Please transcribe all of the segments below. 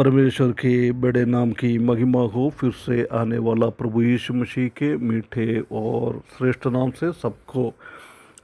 परमेश्वर के बड़े नाम की महिमा हो। फिर से आने वाला प्रभु यीशु मसीह के मीठे और श्रेष्ठ नाम से सबको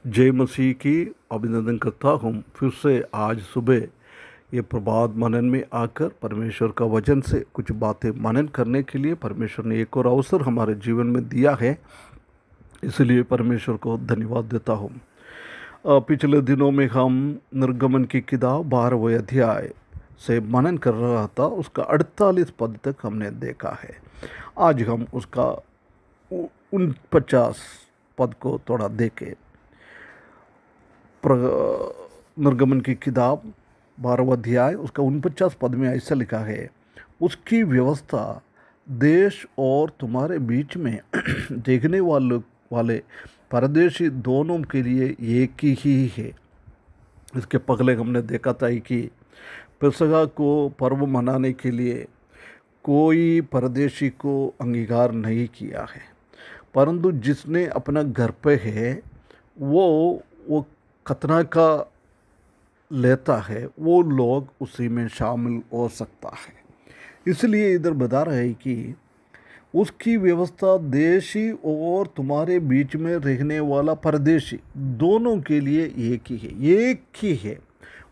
जय मसीह की अभिनंदन करता हूँ। फिर से आज सुबह ये प्रभात मनन में आकर परमेश्वर का वचन से कुछ बातें मनन करने के लिए परमेश्वर ने एक और अवसर हमारे जीवन में दिया है, इसलिए परमेश्वर को धन्यवाद देता हूँ। पिछले दिनों में हम निर्गमन की किताब 12वें अध्याय से मनन कर रहा था, उसका 48 पद तक हमने देखा है। आज हम उसका 49 पद को थोड़ा देखें। निर्गमन की किताब 12वां अध्याय उसका 49 पद में ऐसा लिखा है, उसकी व्यवस्था देश और तुम्हारे बीच में देखने वाले परदेशी दोनों के लिए एक ही है। इसके पहले हमने देखा था कि पेसगा को पर्व मनाने के लिए कोई परदेशी को अंगीकार नहीं किया है, परंतु जिसने अपना घर पे है वो खतना का लेता है, वो लोग उसी में शामिल हो सकता है। इसलिए इधर बता रहे हैं कि उसकी व्यवस्था देशी और तुम्हारे बीच में रहने वाला परदेशी दोनों के लिए एक ही है।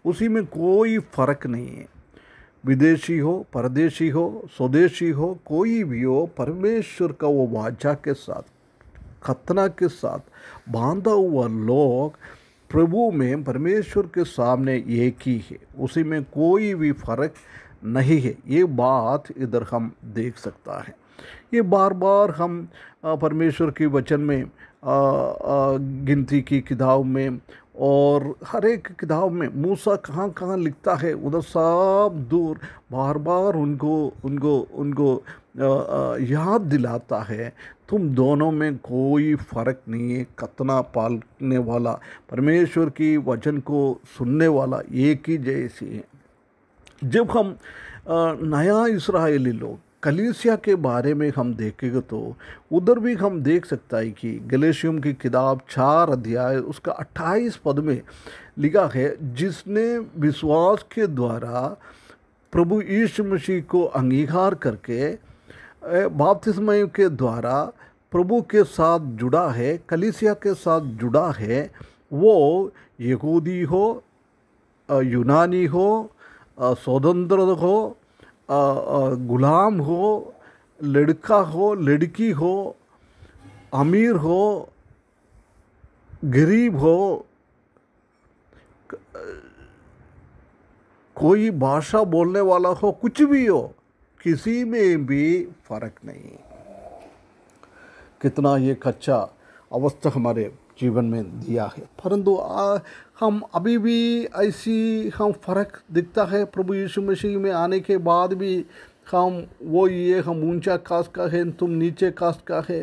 उसी में कोई फ़र्क नहीं है। विदेशी हो, परदेशी हो, स्वदेशी हो, कोई भी हो, परमेश्वर का वो वाचा के साथ, खतना के साथ बांधा हुआ लोग प्रभु में परमेश्वर के सामने एक ही है। उसी में कोई भी फ़र्क नहीं है। ये बात इधर हम देख सकता है। ये बार बार हम परमेश्वर के वचन में गिनती की किताब में और हर एक किताब में मूसा कहाँ कहाँ लिखता है, उधर सब दूर बार बार उनको याद दिलाता है, तुम दोनों में कोई फ़र्क नहीं है। खतना पालने वाला, परमेश्वर की वचन को सुनने वाला एक ही जैसी है। जब हम नया इस्राएली लोग कलीसिया के बारे में हम देखेंगे तो उधर भी हम देख सकता है कि गलातियों की किताब 4 अध्याय उसका 28 पद में लिखा है, जिसने विश्वास के द्वारा प्रभु यीशु मसीह को अंगीकार करके बपतिस्मा के द्वारा प्रभु के साथ जुड़ा है, कलीसिया के साथ जुड़ा है। वो यहूदी हो, यूनानी हो, स्वतंत्र हो, गुलाम हो, लड़का हो, लड़की हो, अमीर हो, गरीब हो, कोई भाषा बोलने वाला हो, कुछ भी हो, किसी में भी फर्क नहीं। कितना ये कच्चा अवस्था हमारे जीवन में दिया है, परंतु हम अभी भी ऐसी हम फ़र्क दिखता है। प्रभु यीशु मसीह में आने के बाद भी हम ऊंचा कास्ट का है, तुम नीचे कास्ट का है।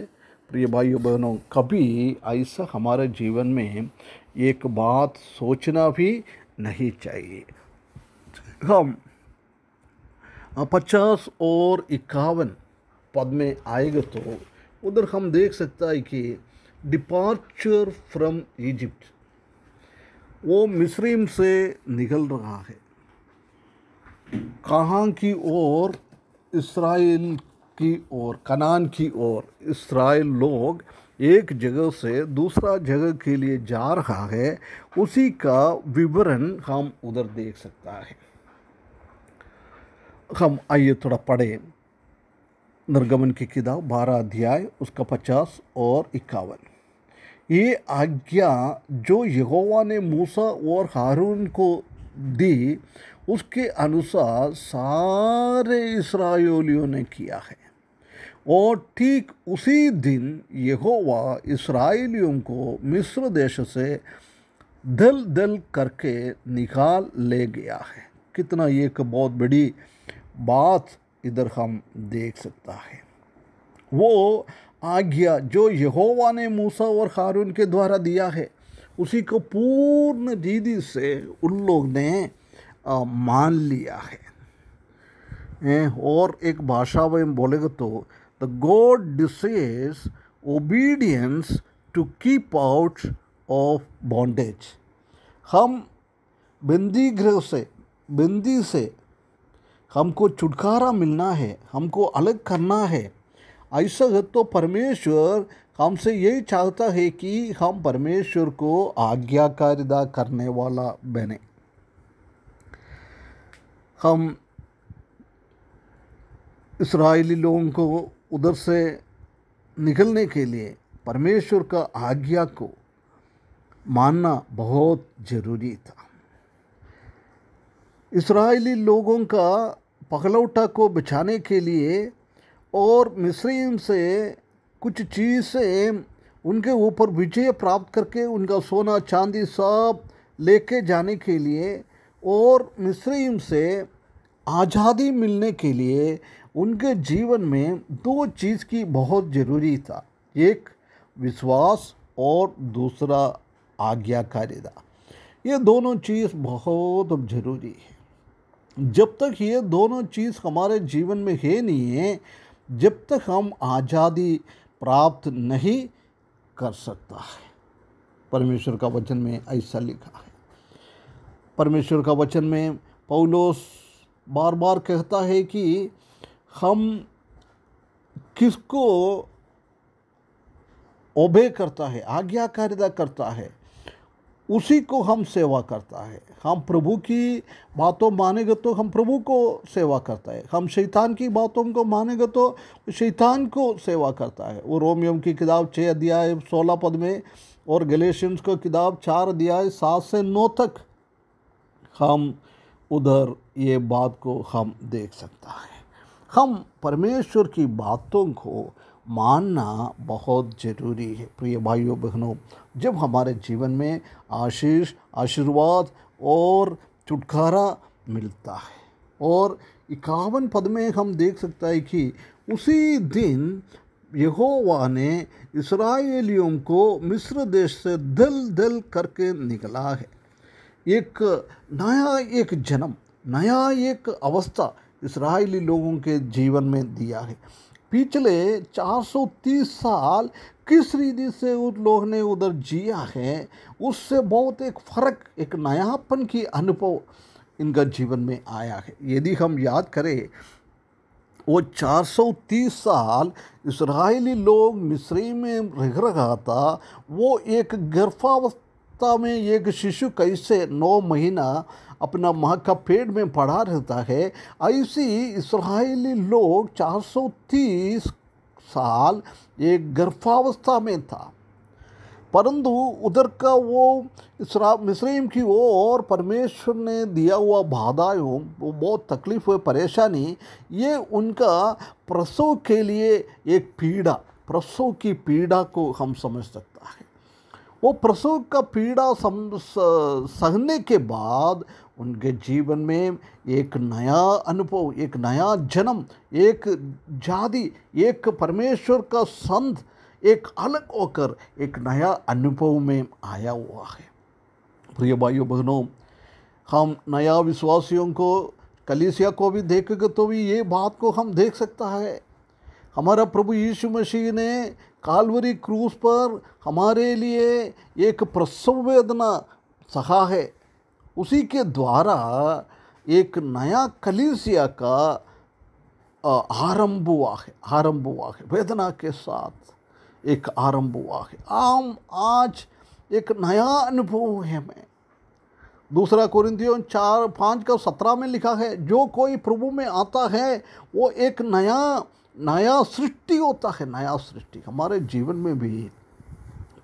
प्रिय भाइयों बहनों, कभी ऐसा हमारे जीवन में एक बात सोचना भी नहीं चाहिए। हम 50 और 51 पद में आएगा तो उधर हम देख सकता है कि डिपार्चर फ्रॉम इजिप्ट, वो मिस्रीम से निकल रहा है। कहाँ की ओर? इस्राएल की ओर, कनान की ओर। इस्राएल लोग एक जगह से दूसरा जगह के लिए जा रहा है, उसी का विवरण हम उधर देख सकता है। हम आइए थोड़ा पढ़ें निर्गमन की किताब 12 अध्याय उसका 50 और 51। ये आज्ञा जो यहोवा ने मूसा और हारून को दी, उसके अनुसार सारे इस्राएलियों ने किया है। और ठीक उसी दिन यहोवा इस्राएलियों को मिस्र देश से दल दल करके निकाल ले गया है। कितना एक बहुत बड़ी बात इधर हम देख सकता है। वो आज्ञा जो यहोवा ने मूसा और हारून के द्वारा दिया है, उसी को पूर्ण रीति से उन लोग ने मान लिया है। और एक भाषा में बोलेगा तो the God desires obedience to keep out of bondage. हम बंदी से हमको छुटकारा मिलना है, हमको अलग करना है, ऐसा है तो परमेश्वर हमसे यही चाहता है कि हम परमेश्वर को आज्ञाकारिता करने वाला बने। हम इस्राएली लोगों को उधर से निकलने के लिए परमेश्वर का आज्ञा को मानना बहुत ज़रूरी था। इस्राएली लोगों का पहलौठा को बचाने के लिए और मिस्रईम से कुछ चीज़ें उनके ऊपर विजय प्राप्त करके उनका सोना चांदी सब लेके जाने के लिए और मिस्रईम से आज़ादी मिलने के लिए उनके जीवन में दो चीज़ की बहुत ज़रूरी था, एक विश्वास और दूसरा आज्ञाकारिता। ये दोनों चीज़ बहुत ज़रूरी है। जब तक ये दोनों चीज़ हमारे जीवन में है नहीं है, जब तक हम आज़ादी प्राप्त नहीं कर सकता है। परमेश्वर का वचन में ऐसा लिखा है। परमेश्वर का वचन में पौलुस बार बार कहता है कि हम किसको ओबे करता है, आज्ञाकारिता करता है, उसी को हम सेवा करता है। हम प्रभु की बातों मानेगा तो हम प्रभु को सेवा करता है, हम शैतान की बातों को मानेगा तो शैतान को सेवा करता है। वो रोमियो की किताब 6 अध्याय 16 पद में और गलेशियंस को किताब 4 अध्याय 7 से 9 तक हम उधर ये बात को हम देख सकता है। हम परमेश्वर की बातों को मानना बहुत ज़रूरी है। प्रिय भाइयों बहनों, जब हमारे जीवन में आशीष, आशीर्वाद और छुटकारा मिलता है और 51 पद में हम देख सकता है कि उसी दिन यहोवा ने इस्राएलियों को मिस्र देश से दल दल करके निकला है। एक नया एक जन्म, नया एक अवस्था इस्राएली लोगों के जीवन में दिया है। पिछले 430 साल किस रीति से उन लोगों ने उधर जिया है, उससे बहुत एक फ़र्क, एक नयापन की अनुभव इनका जीवन में आया है। यदि हम याद करें, वो 430 साल इस्राएली लोग मिस्र में रह रहा था, वो एक गर्भावस्था में एक शिशु कैसे 9 महीना अपना माँ का पेट में पड़ा रहता है, ऐसी इस्राएली लोग 430 साल एक गर्भावस्था में था। परंतु उधर का वो मिस्रईम की ओर परमेश्वर ने दिया हुआ बाधाएं, वो बहुत तकलीफ हुए, परेशानी, ये उनका प्रसव के लिए एक पीड़ा, प्रसव की पीड़ा को हम समझ सकता है। वो प्रसव का पीड़ा सहने के बाद उनके जीवन में एक नया अनुभव, एक नया जन्म, एक जाति, एक परमेश्वर का संत, एक अलग होकर एक नया अनुभव में आया हुआ है। प्रिय भाइयों बहनों, हम नया विश्वासियों को, कलीसिया को भी देखेंगे तो भी ये बात को हम देख सकता है। हमारा प्रभु यीशु मसीह ने काल्वरी क्रूस पर हमारे लिए एक प्रसव वेदना सहा है। उसी के द्वारा एक नया कलीसिया का आरंभ हुआ है, वेदना के साथ एक आरंभ हुआ है। आज एक नया अनुभव है हमें। 2 कोरिन्थियों 4:5-17 में लिखा है, जो कोई प्रभु में आता है वो एक नया सृष्टि होता है, नया सृष्टि। हमारे जीवन में भी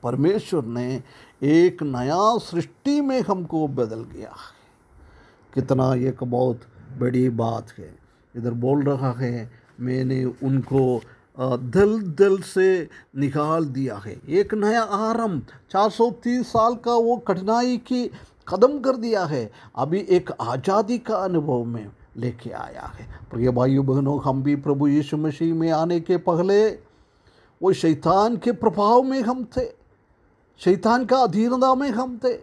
परमेश्वर ने एक नया सृष्टि में हमको बदल गया है। कितना एक बहुत बड़ी बात है। इधर बोल रहा है, मैंने उनको दल दल से निकाल दिया है। एक नया आरंभ, 430 साल का वो कठिनाई की ख़त्म कर दिया है, अभी एक आज़ादी का अनुभव में लेके आया है। प्रिय भाइयों बहनों, हम भी प्रभु यीशु मसीह में आने के पहले वो शैतान के प्रभाव में हम थे, शैतान का अधीनता में हम थे,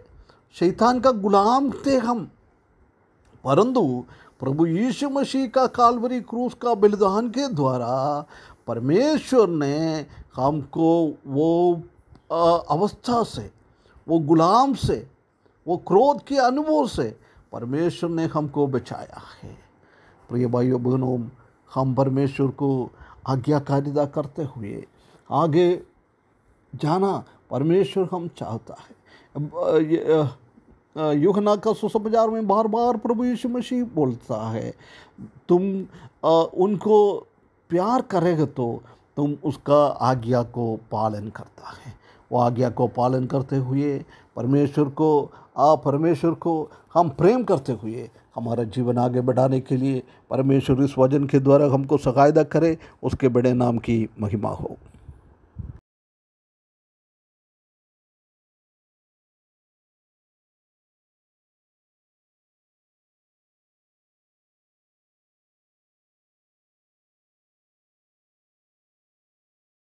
शैतान का गुलाम थे हम। परंतु प्रभु यीशु मसीह का काल्वरी क्रूस का बलिदान के द्वारा परमेश्वर ने हमको वो अवस्था से, वो गुलाम से, वो क्रोध के अनुभव से परमेश्वर ने हमको बचाया है। प्रिय भाइयों बहनों, हम परमेश्वर को आज्ञाकारिता करते हुए आगे जाना परमेश्वर हम चाहता है। यूहन्ना का सुसमाचार में बार बार प्रभु यीशु मसीह बोलता है, तुम उनको प्यार करेगा तो तुम उसका आज्ञा को पालन करता है। वो आज्ञा को पालन करते हुए परमेश्वर को हम प्रेम करते हुए हमारा जीवन आगे बढ़ाने के लिए परमेश्वर इस वचन के द्वारा हमको सहायता करे। उसके बड़े नाम की महिमा हो।